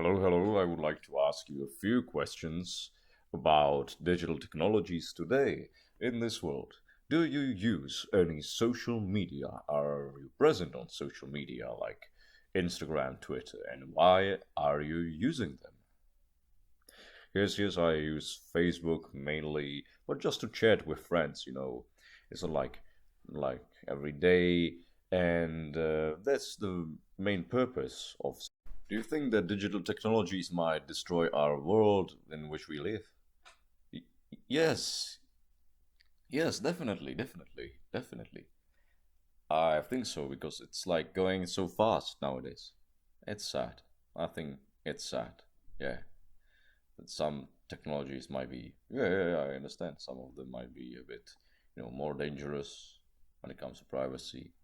Hello, hello. I would like to ask you a few questions about digital technologies today in this world. Do you use any social media? Are you present on social media like Instagram, Twitter, and why are you using them? Yes, I use Facebook mainly, but just to chat with friends. It's not like every day, and that's the main purpose of. Do you think that digital technologies might destroy our world in which we live? Y- yes, yes, definitely. I think so because it's like going so fast nowadays. It's sad. I think it's sad. Yeah, that some technologies might be. Yeah, I understand. Some of them might be a bit, more dangerous when it comes to privacy.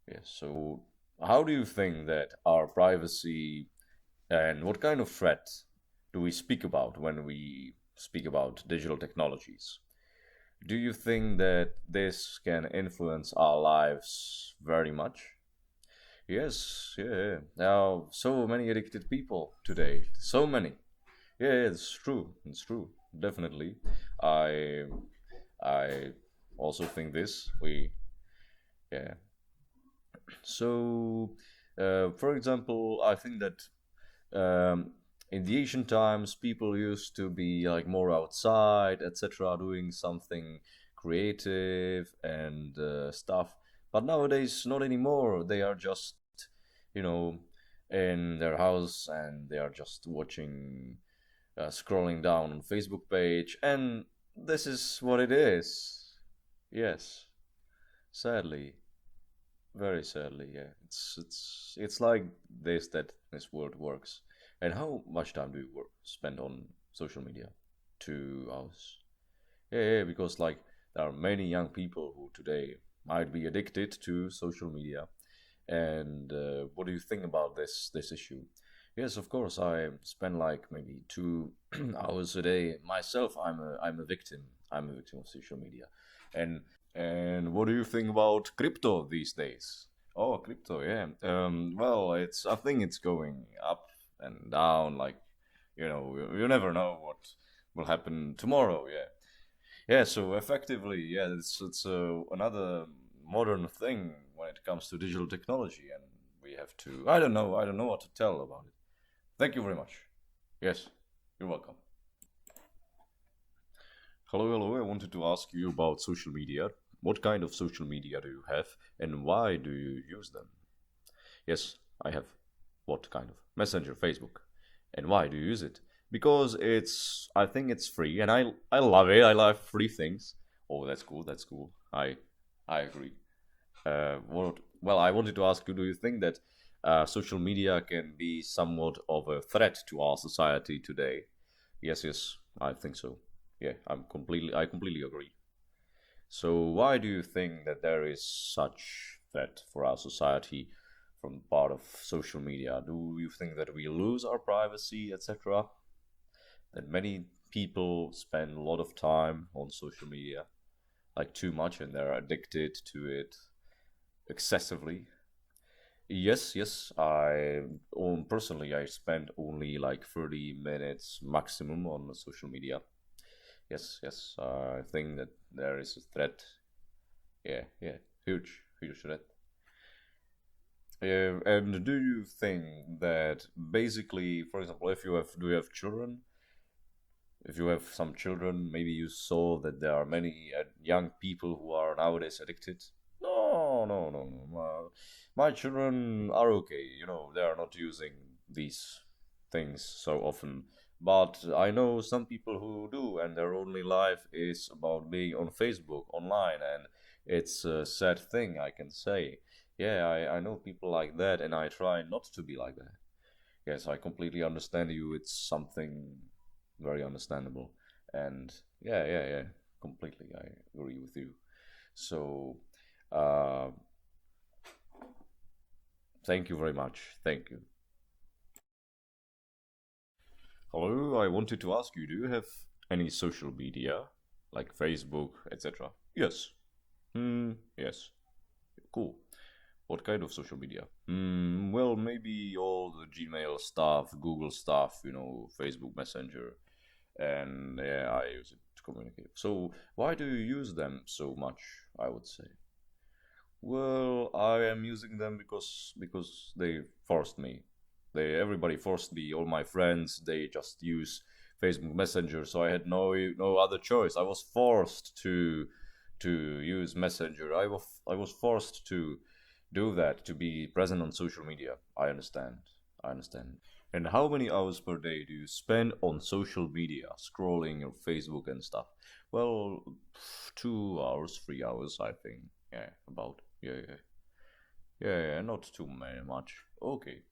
Yes. So, how do you think that our privacy and what kind of threat do we speak about when we speak about digital technologies? Do you think that this can influence our lives very much? Yes, yeah. Now, so many addicted people today. So many. Yeah, it's true. It's true. Definitely. I I also think this. Yeah. So, for example, I think that in the ancient times, people used to be like more outside, etc., doing something creative and stuff. But nowadays, not anymore. They are just, you know, in their house and they are just watching, scrolling down on Facebook page, and this is what it is. Yes, sadly. Very sadly, yeah. It's like this that this world works. And how much time do you spend on social media? 2 hours. Yeah, because like there are many young people who today might be addicted to social media. And what do you think about this issue? Yes, of course, I spend like maybe 2 hours a day. Myself, I'm a victim. I'm a victim of social media, and and what do you think about crypto these days? Oh, crypto, yeah. Well, I think it's going up and down. Like, you never know what will happen tomorrow. Yeah, yeah. So effectively, yeah, it's another modern thing when it comes to digital technology, and we have to. I don't know what to tell about it. Thank you very much. Yes, you're welcome. Hello, hello. I wanted to ask you about social media. What kind of social media do you have and why do you use them? Yes, I have. What kind of? Messenger, Facebook. And why do you use it? Because I think it's free and I love it. I love free things. Oh, that's cool. That's cool. I agree. Well, I wanted to ask you, do you think that social media can be somewhat of a threat to our society today? Yes, I think so. Yeah, I completely agree. So why do you think that there is such threat for our society from part of social media? Do you think that we lose our privacy, etc.? That many people spend a lot of time on social media, like too much, and they're addicted to it excessively. Yes. Personally, I spend only like 30 minutes maximum on social media. Yes. I think that there is a threat. Yeah. Huge threat. And do you think that basically, for example, do you have children? If you have some children, maybe you saw that there are many young people who are nowadays addicted. No. My children are okay. They are not using these things so often. But I know some people who do, and their only life is about being on Facebook, online, and it's a sad thing, I can say. Yeah, I know people like that, and I try not to be like that. Yes, I completely understand you. It's something very understandable. And yeah, completely. I agree with you. So, uh, thank you very much. Thank you. Hello, I wanted to ask you, do you have any social media, like Facebook, etc.? Yes. Yes. Cool. What kind of social media? Well, maybe all the Gmail stuff, Google stuff, Facebook Messenger, and yeah, I use it to communicate. So, why do you use them so much? I would say. Well, I am using them because they forced me. Everybody forced me. All my friends they just use Facebook Messenger, so I had no other choice. I was forced to use Messenger. I was forced to do that to be present on social media. I understand. I understand. And how many hours per day do you spend on social media, scrolling your Facebook and stuff? Well, 2 hours, 3 hours, I think. Yeah, about. Yeah, yeah. Yeah, yeah, not too much. Okay.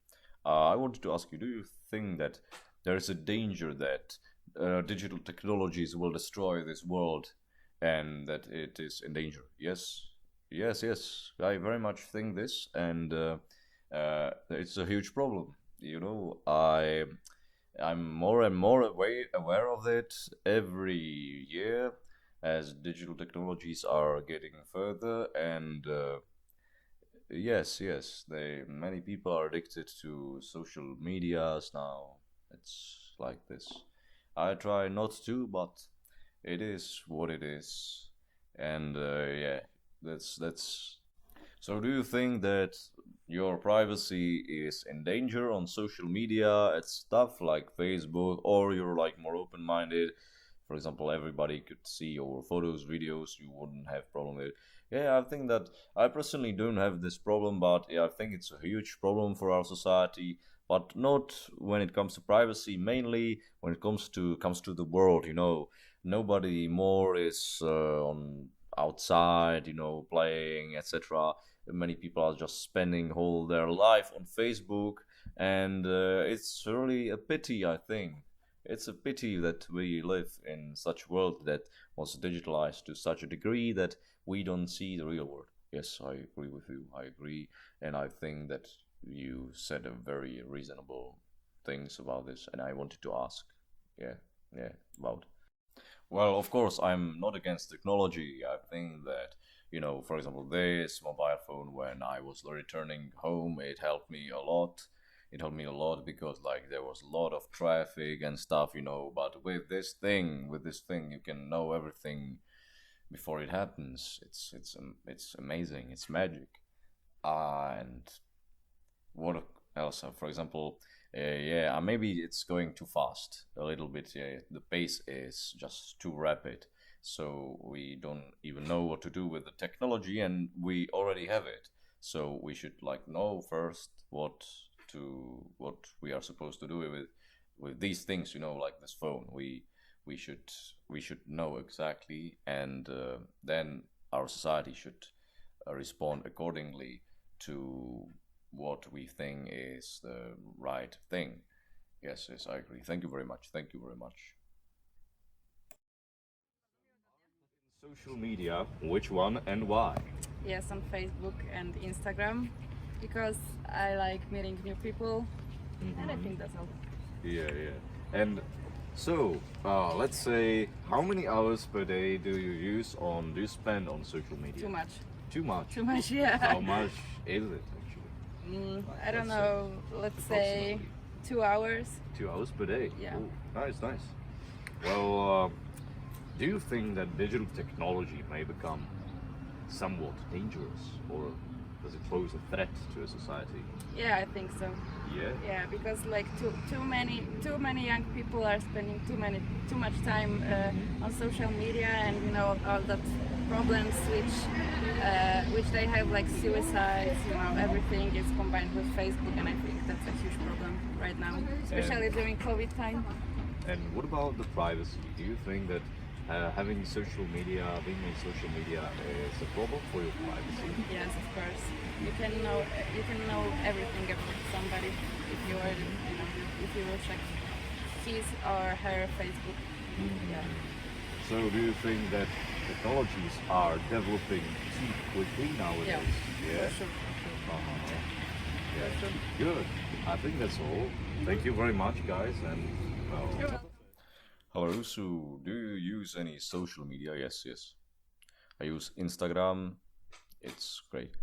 I wanted to ask you, do you think that there is a danger that digital technologies will destroy this world and that it is in danger? Yes, yes, yes. I very much think this, and it's a huge problem. I'm more and more aware of it every year as digital technologies are getting further, and yes, yes, many people are addicted to social medias now. It's like this. I try not to, but it is what it is, and yeah, that's. So, do you think that your privacy is in danger on social media and stuff like Facebook, or you're like more open-minded? For example, everybody could see your photos, videos. You wouldn't have problem with it. Yeah, I think that I personally don't have this problem, but yeah, I think it's a huge problem for our society. But not when it comes to privacy. Mainly when it comes to the world. Nobody more is on outside. Playing, etc. Many people are just spending whole their life on Facebook, and it's really a pity. I think it's a pity that we live in such a world that was digitalized to such a degree that we don't see the real world. Yes, I agree with you. I agree, and I think that you said a very reasonable things about this, and I wanted to ask, yeah, yeah, about. Well, of course, I'm not against technology. I think that, for example, this mobile phone, when I was returning home, it helped me a lot. It helped me a lot because, like, there was a lot of traffic and stuff. But with this thing, you can know everything before it happens. It's amazing. It's magic. And what else? For example, yeah, maybe it's going too fast a little bit. Yeah, the pace is just too rapid, so we don't even know what to do with the technology, and we already have it. So we should like know first what we are supposed to do with these things. Like this phone. We should know exactly, and then our society should respond accordingly to what we think is the right thing. Yes, yes, I agree. Thank you very much. Thank you very much. Social media, which one and why? Yes, on Facebook and Instagram because I like meeting new people, and I think that's all. Yeah, yeah. And so, let's say, how many hours per day do you spend on social media? Too much. Too much. Too much, yeah. How much is it actually? I don't Let's know, let's say approximately. 2 hours. 2 hours per day. Yeah. Oh, nice, nice. Well, do you think that digital technology may become somewhat dangerous, or does it pose a threat to a society? Yeah, I think so. Yeah. Yeah, because like too many young people are spending too much time on social media, and all that problems which they have, like suicides. Everything is combined with Facebook, and I think that's a huge problem right now, especially during COVID time. And what about the privacy? Do you think that being on social media is a problem for your privacy? Yes, of course. You can know everything about somebody if you are if you will check his or her Facebook. Yeah. So do you think that technologies are developing too quickly nowadays? Yeah. For sure. Uh-huh. For Yeah. sure. Good. I think that's all. Thank you very much, guys. And You're well, welcome. hello. So, do you use any social media? Yes, yes. I use Instagram. It's great.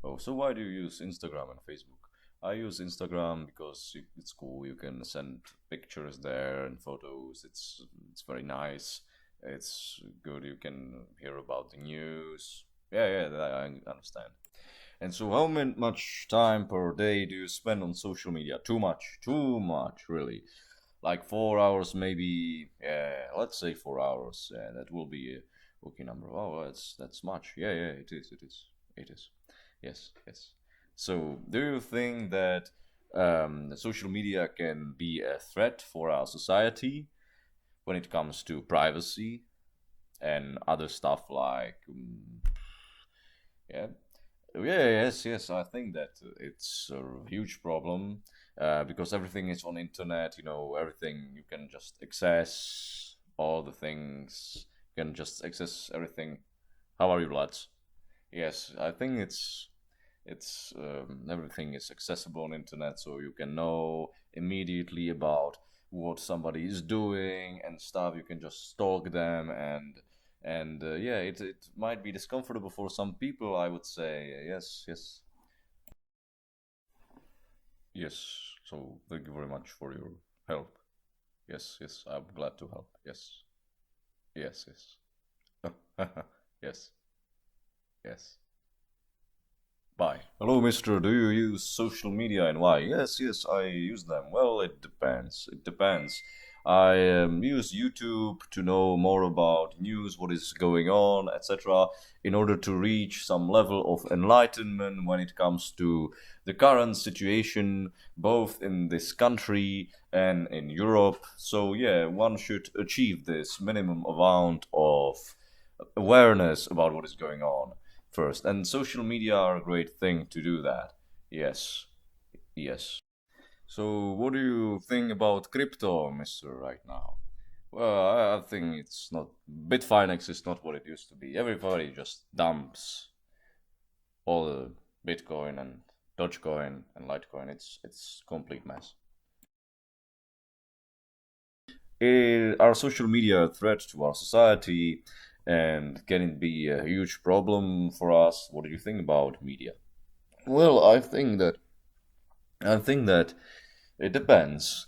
Oh, so why do you use Instagram and Facebook? I use Instagram because it's cool. You can send pictures there and photos. It's very nice. It's good. You can hear about the news. Yeah, yeah, I understand. And so, how much time per day do you spend on social media? Too much, really. Like 4 hours, maybe. Yeah, let's say 4 hours. Yeah, that will be a okay number. Oh, that's much. Yeah, yeah, it is. It is. It is. Yes, yes. So, do you think that social media can be a threat for our society when it comes to privacy and other stuff like, yeah, yeah, yes, yes. I think that it's a huge problem because everything is on internet. You know, everything you can just access all the things. You can just access everything. How are you, lads? Yes, I think it's everything is accessible on internet, so you can know immediately about what somebody is doing and stuff. You can just stalk them and yeah, it might be discomfortable for some people. I would say yes, yes, yes. So thank you very much for your help. Yes, yes. I'm glad to help. Yes, yes, yes. Yes, yes. Bye. Hello, mister. Do you use social media and why? Yes, yes, I use them. Well, it depends. It depends. I use YouTube to know more about news, what is going on, etc., in order to reach some level of enlightenment when it comes to the current situation, both in this country and in Europe. So, yeah, one should achieve this minimum amount of awareness about what is going on first. And social media are a great thing to do that. Yes, yes. So, what do you think about crypto, Mister, right now? Well, I think it's not. Bitfinex is not what it used to be. Everybody just dumps all the Bitcoin and Dogecoin and Litecoin. It's complete mess. Are social media a threat to our society, and can it be a huge problem for us? What do you think about media? Well, I think that it depends.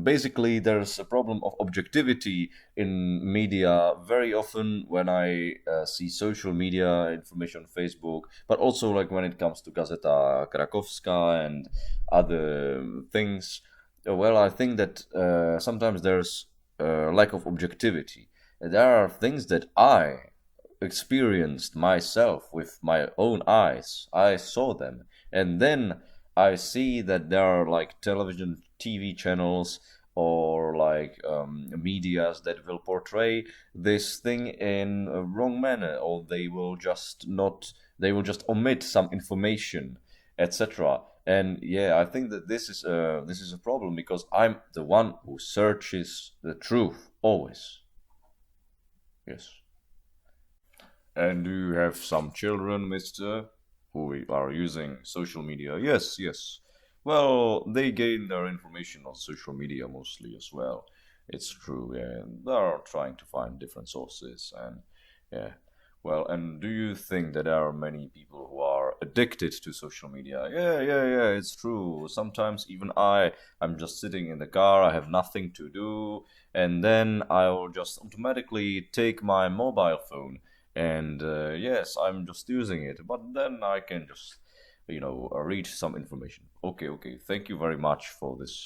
Basically, there's a problem of objectivity in media very often when I see social media information on Facebook, but also like when it comes to Gazeta Krakowska and other things. Well, I think that sometimes there's a lack of objectivity. There are things that I experienced myself with my own eyes. I saw them, and then I see that there are like television, TV channels, or like medias that will portray this thing in a wrong manner, or they will just omit some information, etc. And yeah, I think that this is a problem because I'm the one who searches the truth always. Yes. And do you have some children, mister, who are using social media? Yes, yes. Well, they gain their information on social media mostly as well. It's true, yeah. They are trying to find different sources and yeah. Well, and do you think that there are many people who are addicted to social media? Yeah, yeah, yeah, it's true. Sometimes even I'm just sitting in the car, I have nothing to do, and then I'll just automatically take my mobile phone and yes, I'm just using it, but then I can just read some information. Okay, okay, thank you very much for this